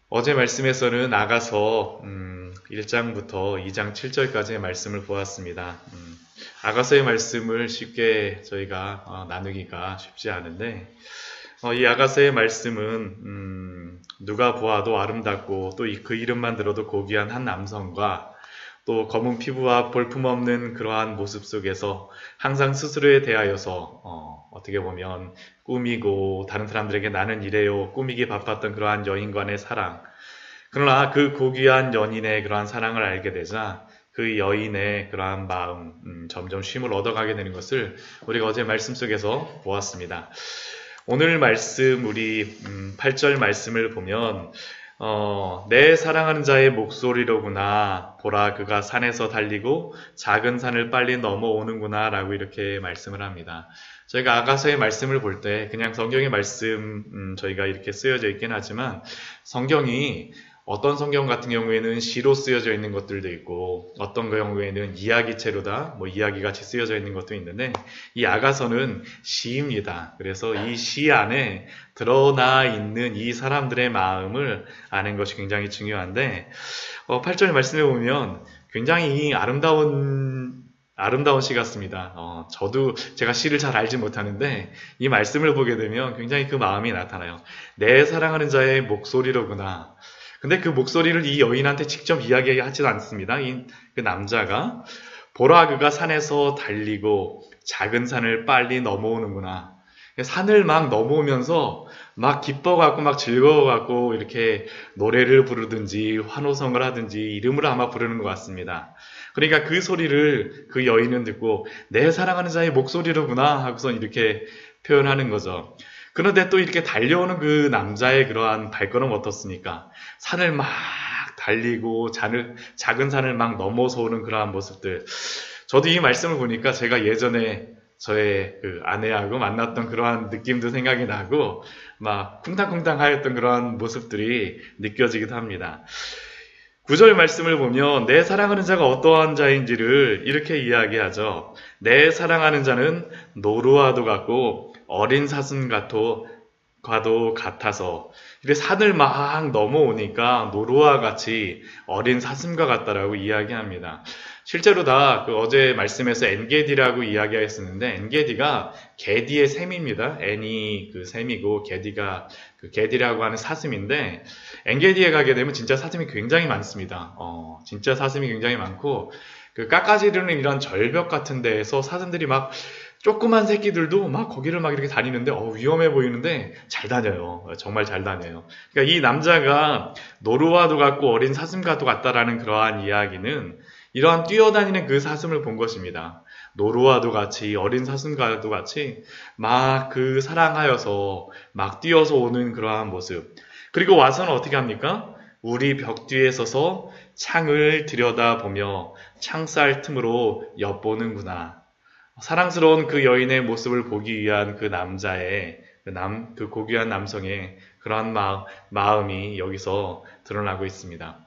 어제 말씀에서는 아가서 1장부터 2장 7절까지의 말씀을 보았습니다. 아가서의 말씀을 쉽게 저희가 나누기가 쉽지 않은데 이 아가서의 말씀은 누가 보아도 아름답고 또 그 이름만 들어도 고귀한 한 남성과 또 검은 피부와 볼품없는 그러한 모습 속에서 항상 스스로에 대하여서 어떻게 보면 꾸미고 다른 사람들에게 나는 이래요 꾸미기 바빴던 그러한 여인간의 사랑, 그러나 그 고귀한 연인의 그러한 사랑을 알게 되자 그 여인의 그러한 마음 점점 쉼을 얻어가게 되는 것을 우리가 어제 말씀 속에서 보았습니다. 오늘 말씀 우리 8절 말씀을 보면 내 사랑하는 자의 목소리로구나. 보라, 그가 산에서 달리고 작은 산을 빨리 넘어오는구나 라고 이렇게 말씀을 합니다. 저희가 아가서의 말씀을 볼 때 그냥 성경의 말씀 저희가 이렇게 쓰여져 있긴 하지만 성경이 어떤 성경 같은 경우에는 시로 쓰여져 있는 것들도 있고 어떤 경우에는 이야기체로다 이야기같이 쓰여져 있는 것도 있는데 이 아가서는 시입니다. 그래서 이 시 안에 드러나 있는 이 사람들의 마음을 아는 것이 굉장히 중요한데 8절 말씀에 보면 굉장히 아름다운 시 같습니다. 저도 제가 시를 잘 알지 못하는데 이 말씀을 보게 되면 굉장히 그 마음이 나타나요. 내 사랑하는 자의 목소리로구나. 근데 그 목소리를 이 여인한테 직접 이야기하지도 않습니다. 그 남자가 보라, 그가 산에서 달리고 작은 산을 빨리 넘어오는구나. 산을 막 넘어오면서 막 기뻐갖고 막 즐거워갖고 이렇게 노래를 부르든지 환호성을 하든지 이름을 아마 부르는 것 같습니다. 그러니까 그 소리를 그 여인은 듣고 내 사랑하는 자의 목소리로구나 하고선 이렇게 표현하는 거죠. 그런데 또 이렇게 달려오는 그 남자의 그러한 발걸음 어떻습니까? 산을 막 달리고 작은 산을 막 넘어서 오는 그러한 모습들. 저도 이 말씀을 보니까 제가 예전에 저의 그 아내하고 만났던 그러한 느낌도 생각이 나고 막 쿵당쿵당 하였던 그러한 모습들이 느껴지기도 합니다. 9절 말씀을 보면 내 사랑하는 자가 어떠한 자인지를 이렇게 이야기하죠. 내 사랑하는 자는 노루와도 같고 어린 사슴과도 같아서, 이렇게 산을 막 넘어오니까 노루와 같이 어린 사슴과 같다라고 이야기합니다. 실제로 다 그 어제 말씀에서 엔게디라고 이야기했었는데 엔게디가 게디의 셈입니다. 엔이 그 셈이고 게디가 그 게디라고 하는 사슴인데 엔게디에 가게 되면 진짜 사슴이 굉장히 많습니다. 진짜 사슴이 굉장히 많고 그 깎아지르는 이런 절벽 같은 데에서 사슴들이 막 조그만 새끼들도 막 거기를 막 이렇게 다니는데 위험해 보이는데 잘 다녀요. 정말 잘 다녀요. 그러니까 이 남자가 노루와도 같고 어린 사슴과도 같다라는 그러한 이야기는 이러한 뛰어다니는 그 사슴을 본 것입니다. 노루와도 같이 어린 사슴과도 같이 막 그 사랑하여서 막 뛰어서 오는 그러한 모습. 그리고 와서는 어떻게 합니까? 우리 벽 뒤에 서서 창을 들여다보며 창살 틈으로 엿보는구나. 사랑스러운 그 여인의 모습을 보기 위한 그 남자의 그 고귀한 남성의 그러한 마음이 여기서 드러나고 있습니다.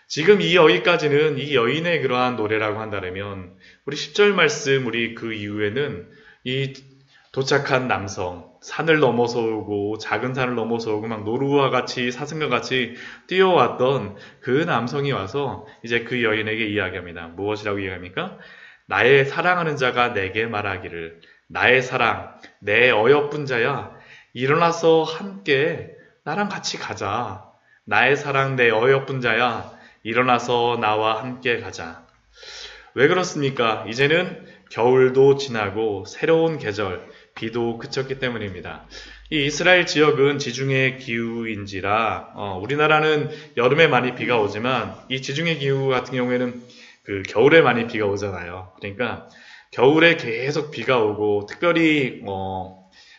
지금 이 여기까지는 이 여인의 그러한 노래라고 한다면 우리 10절 말씀 우리 그 이후에는 이 도착한 남성, 산을 넘어서 오고 작은 산을 넘어서 오고 막 노루와 같이 사슴과 같이 뛰어왔던 그 남성이 와서 이제 그 여인에게 이야기합니다. 무엇이라고 이야기합니까? 나의 사랑하는 자가 내게 말하기를 나의 사랑, 내 어여쁜 자야, 일어나서 함께 나랑 같이 가자. 나의 사랑, 내 어여쁜 자야, 일어나서 나와 함께 가자. 왜 그렇습니까? 이제는 겨울도 지나고 새로운 계절, 비도 그쳤기 때문입니다. 이 이스라엘 지역은 지중해 기후인지라 우리나라는 여름에 많이 비가 오지만 이 지중해 기후 같은 경우에는 그 겨울에 많이 비가 오잖아요. 그러니까 겨울에 계속 비가 오고 특별히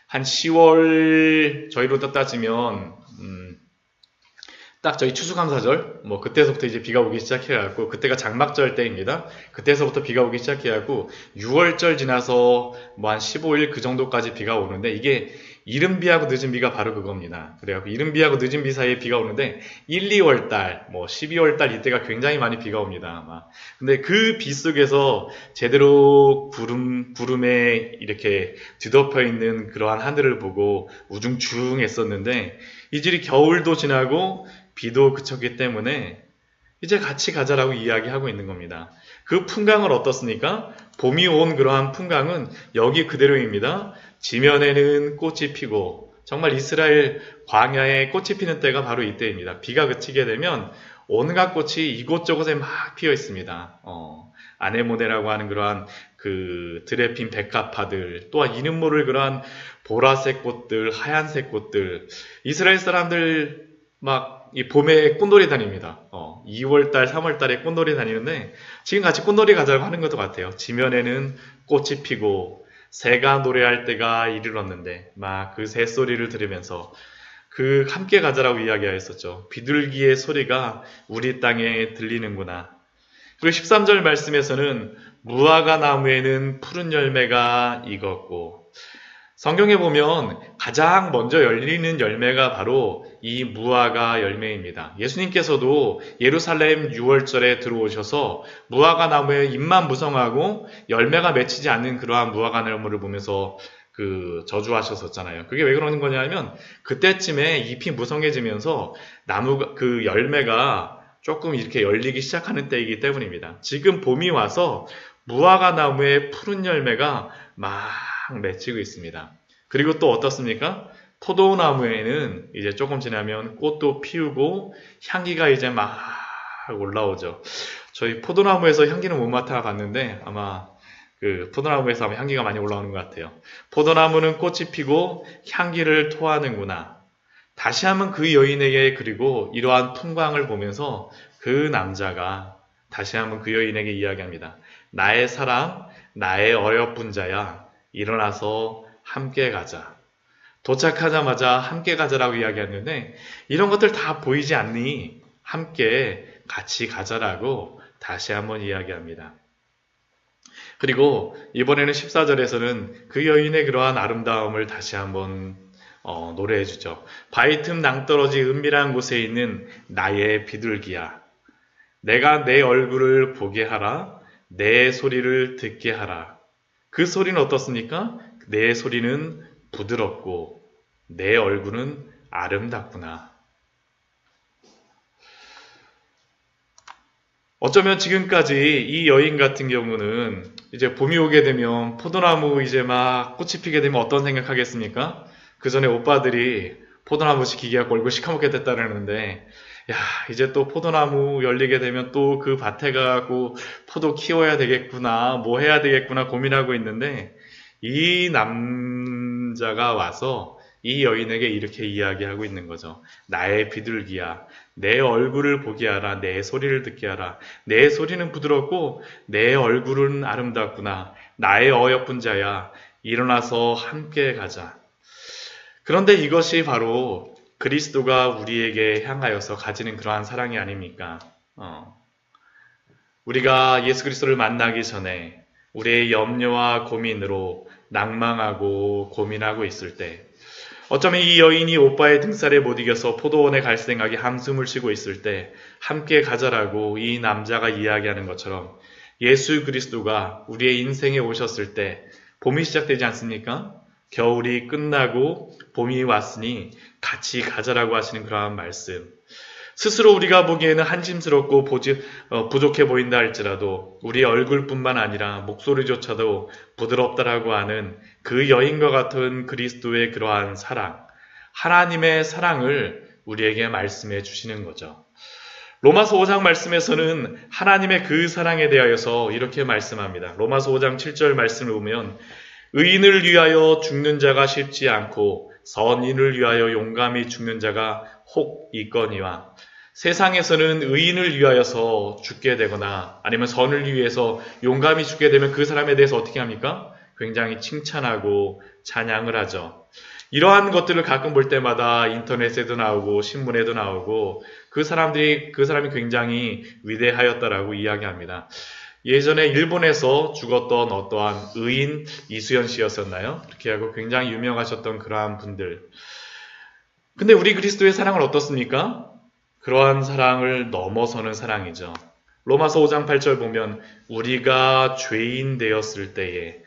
한 10월 저희로 따지면 딱 저희 추수감사절 그때서부터 이제 비가 오기 시작해갖고 그때가 장막절 때입니다. 그때서부터 비가 오기 시작해갖고 6월절 지나서 한 15일 그 정도까지 비가 오는데 이게 이른 비하고 늦은 비가 바로 그겁니다. 그래갖고 이른 비하고 늦은 비 사이에 비가 오는데 1, 2월 달, 12월 달 이때가 굉장히 많이 비가 옵니다. 아마. 근데 그 비 속에서 제대로 구름에 이렇게 뒤덮여 있는 그러한 하늘을 보고 우중충했었는데 이들이 겨울도 지나고 비도 그쳤기 때문에 이제 같이 가자라고 이야기하고 있는 겁니다. 그 풍광은 어떻습니까? 봄이 온 그러한 풍광은 여기 그대로입니다. 지면에는 꽃이 피고 정말 이스라엘 광야에 꽃이 피는 때가 바로 이때입니다. 비가 그치게 되면 온갖 꽃이 이곳저곳에 막 피어 있습니다. 아네모네라고 하는 그러한 그 들에 핀 백합화들, 또한 이름 모를 그러한 보라색 꽃들, 하얀색 꽃들, 이스라엘 사람들 막 이 봄에 꽃놀이 다닙니다. 2월달, 3월달에 꽃놀이 다니는데 지금 같이 꽃놀이 가자고 하는 것도 같아요. 지면에는 꽃이 피고 새가 노래할 때가 이르렀는데 막 그 새 소리를 들으면서 그 함께 가자라고 이야기하였었죠. 비둘기의 소리가 우리 땅에 들리는구나. 그리고 13절 말씀에서는 무화과 나무에는 푸른 열매가 익었고 성경에 보면 가장 먼저 열리는 열매가 바로 이 무화과 열매입니다. 예수님께서도 예루살렘 6월절에 들어오셔서 무화과 나무에 잎만 무성하고 열매가 맺히지 않는 그러한 무화과 나무를 보면서 저주하셨었잖아요. 그게 왜 그러는 거냐면 그때쯤에 잎이 무성해지면서 나무가 그 열매가 조금 이렇게 열리기 시작하는 때이기 때문입니다. 지금 봄이 와서 무화과 나무에 푸른 열매가 막 맺히고 있습니다. 그리고 또 어떻습니까? 포도나무에는 이제 조금 지나면 꽃도 피우고 향기가 이제 막 올라오죠. 저희 포도나무에서 향기는 못 맡아봤는데 아마 그 포도나무에서 아마 향기가 많이 올라오는 것 같아요. 포도나무는 꽃이 피고 향기를 토하는구나. 다시 한번 그 여인에게 그리고 이러한 풍광을 보면서 그 남자가 다시 한번 그 여인에게 이야기합니다. 나의 사랑, 나의 어여쁜 자야, 일어나서 함께 가자. 도착하자마자 함께 가자라고 이야기했는데 이런 것들 다 보이지 않니? 함께 같이 가자라고 다시 한번 이야기합니다. 그리고 이번에는 14절에서는 그 여인의 그러한 아름다움을 다시 한번 노래해 주죠. 바위 틈 낭떠러지 은밀한 곳에 있는 나의 비둘기야. 내가 내 얼굴을 보게 하라. 내 소리를 듣게 하라. 그 소리는 어떻습니까? 내 소리는 부드럽고 내 얼굴은 아름답구나. 어쩌면 지금까지 이 여인 같은 경우는 이제 봄이 오게 되면 포도나무 이제 막 꽃이 피게 되면 어떤 생각하겠습니까? 그 전에 오빠들이 포도나무 지키기가 얼굴 시커멓게 됐다는데 야 이제 또 포도나무 열리게 되면 또 그 밭에 가고 포도 키워야 되겠구나 뭐 해야 되겠구나 고민하고 있는데 이 남자가 와서 이 여인에게 이렇게 이야기하고 있는 거죠. 나의 비둘기야. 내 얼굴을 보게 하라. 내 소리를 듣게 하라. 내 소리는 부드럽고 내 얼굴은 아름답구나. 나의 어여쁜 자야. 일어나서 함께 가자. 그런데 이것이 바로 그리스도가 우리에게 향하여서 가지는 그러한 사랑이 아닙니까? 우리가 예수 그리스도를 만나기 전에 우리의 염려와 고민으로 낭망하고 고민하고 있을 때 어쩌면 이 여인이 오빠의 등살에 못 이겨서 포도원에 갈 생각에 한숨을 쉬고 있을 때 함께 가자라고 이 남자가 이야기하는 것처럼 예수 그리스도가 우리의 인생에 오셨을 때 봄이 시작되지 않습니까? 겨울이 끝나고 봄이 왔으니 같이 가자라고 하시는 그러한 말씀. 스스로 우리가 보기에는 한심스럽고 부족해 보인다 할지라도 우리 얼굴뿐만 아니라 목소리조차도 부드럽다라고 하는 그 여인과 같은 그리스도의 그러한 사랑, 하나님의 사랑을 우리에게 말씀해 주시는 거죠. 로마서 5장 말씀에서는 하나님의 그 사랑에 대하여서 이렇게 말씀합니다. 로마서 5장 7절 말씀을 보면 의인을 위하여 죽는 자가 쉽지 않고 선인을 위하여 용감히 죽는 자가 혹 있거니와 세상에서는 의인을 위하여서 죽게 되거나 아니면 선을 위해서 용감히 죽게 되면 그 사람에 대해서 어떻게 합니까? 굉장히 칭찬하고 찬양을 하죠. 이러한 것들을 가끔 볼 때마다 인터넷에도 나오고 신문에도 나오고 그 사람이 굉장히 위대하였다라고 이야기합니다. 예전에 일본에서 죽었던 어떠한 의인 이수연 씨였었나요? 그렇게 하고 굉장히 유명하셨던 그러한 분들. 근데 우리 그리스도의 사랑은 어떻습니까? 그러한 사랑을 넘어서는 사랑이죠. 로마서 5장 8절 보면 우리가 죄인 되었을 때에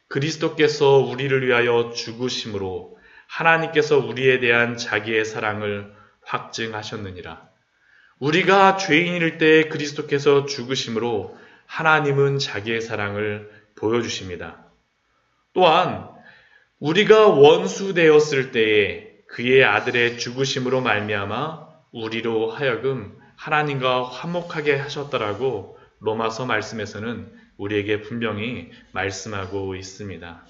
그리스도께서 우리를 위하여 죽으심으로 하나님께서 우리에 대한 자기의 사랑을 확증하셨느니라. 우리가 죄인일 때 그리스도께서 죽으심으로 하나님은 자기의 사랑을 보여주십니다. 또한 우리가 원수 되었을 때에 그의 아들의 죽으심으로 말미암아 우리로 하여금 하나님과 화목하게 하셨다라고 로마서 말씀에서는 우리에게 분명히 말씀하고 있습니다.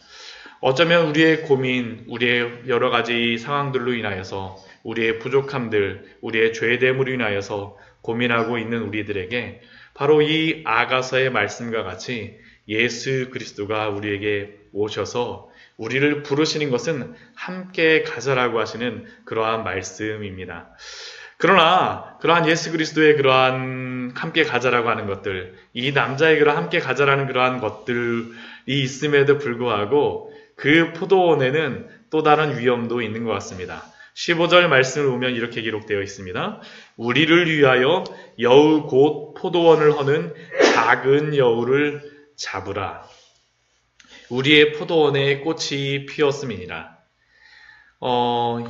어쩌면 우리의 고민, 우리의 여러 가지 상황들로 인하여서 우리의 부족함들, 우리의 죄됨으로 인하여서 고민하고 있는 우리들에게 바로 이 아가서의 말씀과 같이 예수 그리스도가 우리에게 오셔서 우리를 부르시는 것은 함께 가자라고 하시는 그러한 말씀입니다. 그러나 그러한 예수 그리스도의 그러한 함께 가자라고 하는 것들, 이 남자의 그러한 함께 가자라는 그러한 것들이 있음에도 불구하고 그 포도원에는 또 다른 위험도 있는 것 같습니다. 15절 말씀을 보면 이렇게 기록되어 있습니다. 우리를 위하여 여우 곧 포도원을 허는 작은 여우를 잡으라. 우리의 포도원에 꽃이 피었음이니라.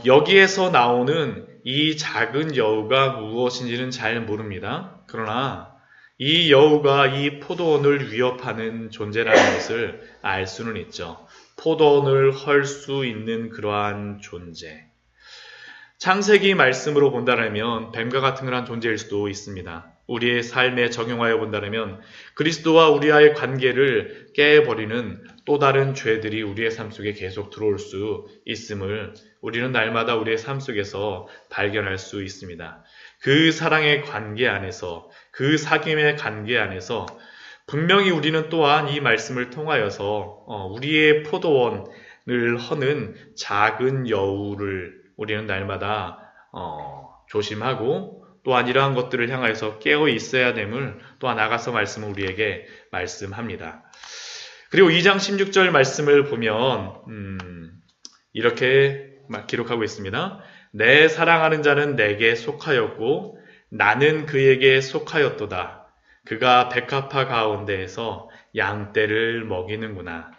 여기에서 나오는 이 작은 여우가 무엇인지는 잘 모릅니다. 그러나 이 여우가 이 포도원을 위협하는 존재라는 것을 알 수는 있죠. 포도원을 헐 수 있는 그러한 존재. 창세기 말씀으로 본다면 뱀과 같은 그런 존재일 수도 있습니다. 우리의 삶에 적용하여 본다면 그리스도와 우리와의 관계를 깨버리는 또 다른 죄들이 우리의 삶 속에 계속 들어올 수 있음을 우리는 날마다 우리의 삶 속에서 발견할 수 있습니다. 그 사랑의 관계 안에서, 그 사귐의 관계 안에서 분명히 우리는 또한 이 말씀을 통하여서 우리의 포도원을 허는 작은 여우를 우리는 날마다 조심하고 또한 이러한 것들을 향하여서 깨어 있어야 됨을 또한 아가서 말씀은 우리에게 말씀합니다. 그리고 2장 16절 말씀을 보면 이렇게 기록하고 있습니다. 내 사랑하는 자는 내게 속하였고 나는 그에게 속하였도다. 그가 백합화 가운데에서 양떼를 먹이는구나.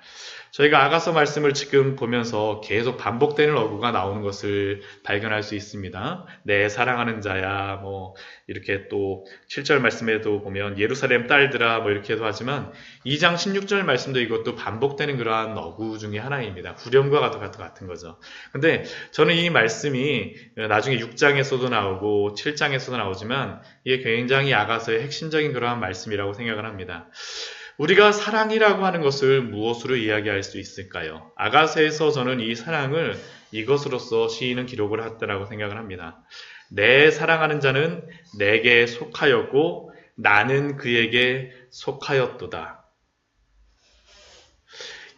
저희가 아가서 말씀을 지금 보면서 계속 반복되는 어구가 나오는 것을 발견할 수 있습니다. 내 사랑하는 자야, 이렇게 또 7절 말씀에도 보면 예루살렘 딸들아, 이렇게도 하지만 2장 16절 말씀도 이것도 반복되는 그러한 어구 중에 하나입니다. 후렴과 같은 거죠. 근데 저는 이 말씀이 나중에 6장에서도 나오고 7장에서도 나오지만 이게 굉장히 아가서의 핵심적인 그러한 말씀이라고 생각을 합니다. 우리가 사랑이라고 하는 것을 무엇으로 이야기할 수 있을까요? 아가서에서 저는 이 사랑을 이것으로서 시인은 기록을 했다라고 생각을 합니다. 내 사랑하는 자는 내게 속하였고 나는 그에게 속하였도다.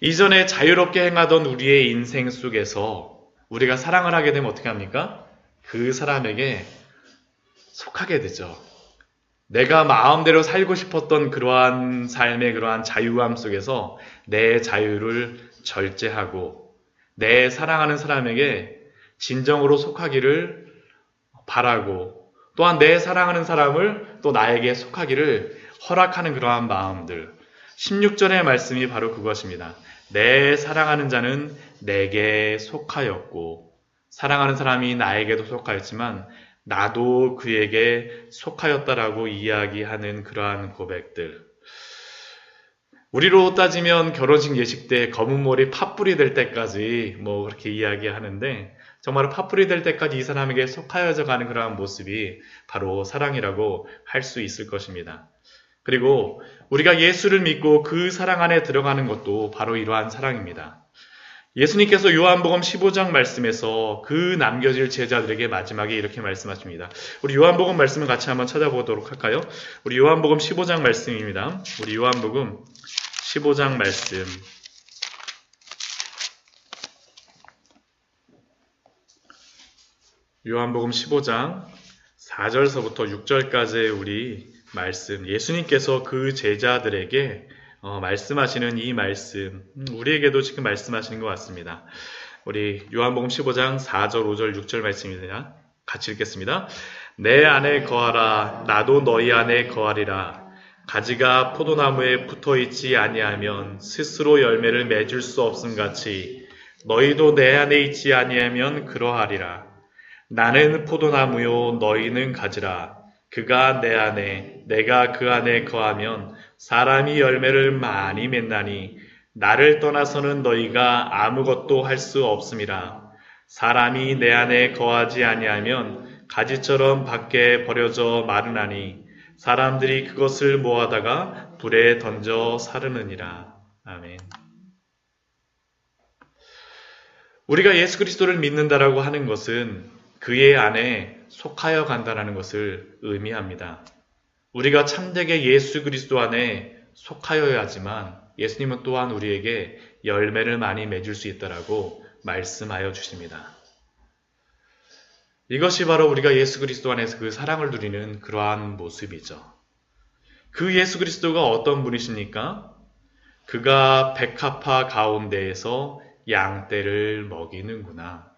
이전에 자유롭게 행하던 우리의 인생 속에서 우리가 사랑을 하게 되면 어떻게 합니까? 그 사람에게 속하게 되죠. 내가 마음대로 살고 싶었던 그러한 삶의 그러한 자유함 속에서 내 자유를 절제하고 내 사랑하는 사람에게 진정으로 속하기를 바라고 또한 내 사랑하는 사람을 또 나에게 속하기를 허락하는 그러한 마음들. 16절의 말씀이 바로 그것입니다. 내 사랑하는 자는 내게 속하였고 사랑하는 사람이 나에게도 속하였지만 나도 그에게 속하였다라고 이야기하는 그러한 고백들. 우리로 따지면 결혼식 예식 때 검은 머리 팥불이 될 때까지 그렇게 이야기하는데 정말 팥불이 될 때까지 이 사람에게 속하여져 가는 그러한 모습이 바로 사랑이라고 할 수 있을 것입니다. 그리고 우리가 예수를 믿고 그 사랑 안에 들어가는 것도 바로 이러한 사랑입니다. 예수님께서 요한복음 15장 말씀에서 그 남겨질 제자들에게 마지막에 이렇게 말씀하십니다. 우리 요한복음 말씀을 같이 한번 찾아보도록 할까요? 우리 요한복음 15장 말씀입니다. 우리 요한복음 15장 말씀. 요한복음 15장 4절서부터 6절까지의 우리 말씀, 예수님께서 그 제자들에게 말씀하시는 이 말씀, 우리에게도 지금 말씀하시는 것 같습니다. 우리 요한복음 15장 4절, 5절, 6절 말씀입니다. 같이 읽겠습니다. 내 안에 거하라, 나도 너희 안에 거하리라. 가지가 포도나무에 붙어있지 아니하면 스스로 열매를 맺을 수 없음 같이 너희도 내 안에 있지 아니하면 그러하리라. 나는 포도나무요 너희는 가지라. 그가 내 안에 내가 그 안에 거하면 사람이 열매를 많이 맺나니 나를 떠나서는 너희가 아무것도 할 수 없음이라. 사람이 내 안에 거하지 아니하면 가지처럼 밖에 버려져 마르나니 사람들이 그것을 모아다가 불에 던져 사르느니라. 아멘. 우리가 예수 그리스도를 믿는다라고 하는 것은 그의 안에 속하여 간다라는 것을 의미합니다. 우리가 참되게 예수 그리스도 안에 속하여야 하지만 예수님은 또한 우리에게 열매를 많이 맺을 수 있다라고 말씀하여 주십니다. 이것이 바로 우리가 예수 그리스도 안에서 그 사랑을 누리는 그러한 모습이죠. 그 예수 그리스도가 어떤 분이십니까? 그가 백합화 가운데에서 양떼를 먹이는구나.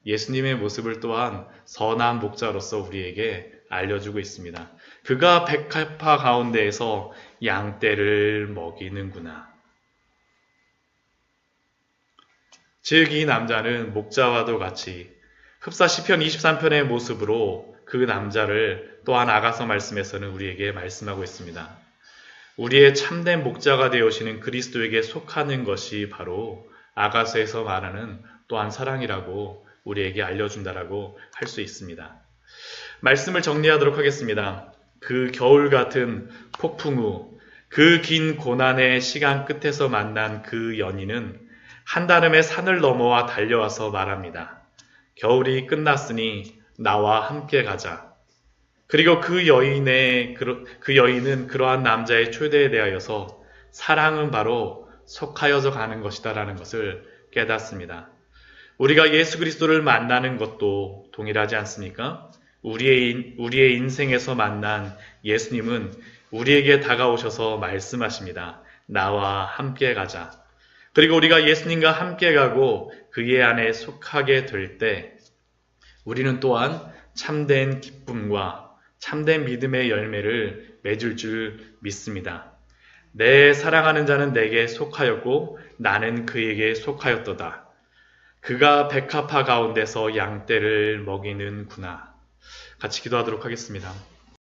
예수님의 모습을 또한 선한 목자로서 우리에게 알려주고 있습니다. 그가 백합화 가운데에서 양떼를 먹이는구나. 즉 이 남자는 목자와도 같이 흡사 시편 23편의 모습으로 그 남자를 또한 아가서 말씀에서는 우리에게 말씀하고 있습니다. 우리의 참된 목자가 되어오시는 그리스도에게 속하는 것이 바로 아가서에서 말하는 또한 사랑이라고 우리에게 알려준다라고 할 수 있습니다. 말씀을 정리하도록 하겠습니다. 그 겨울 같은 폭풍 후 그 긴 고난의 시간 끝에서 만난 그 연인은 한달음에 산을 넘어와 달려와서 말합니다. 겨울이 끝났으니 나와 함께 가자. 그리고 그 여인은 그러한 남자의 초대에 대하여서 사랑은 바로 속하여서 가는 것이다라는 것을 깨닫습니다. 우리가 예수 그리스도를 만나는 것도 동일하지 않습니까? 우리의 인생에서 만난 예수님은 우리에게 다가오셔서 말씀하십니다. 나와 함께 가자. 그리고 우리가 예수님과 함께 가고 그의 안에 속하게 될 때 우리는 또한 참된 기쁨과 참된 믿음의 열매를 맺을 줄 믿습니다. 내 사랑하는 자는 내게 속하였고 나는 그에게 속하였도다. 그가 백합화 가운데서 양떼를 먹이는구나. 같이 기도하도록 하겠습니다.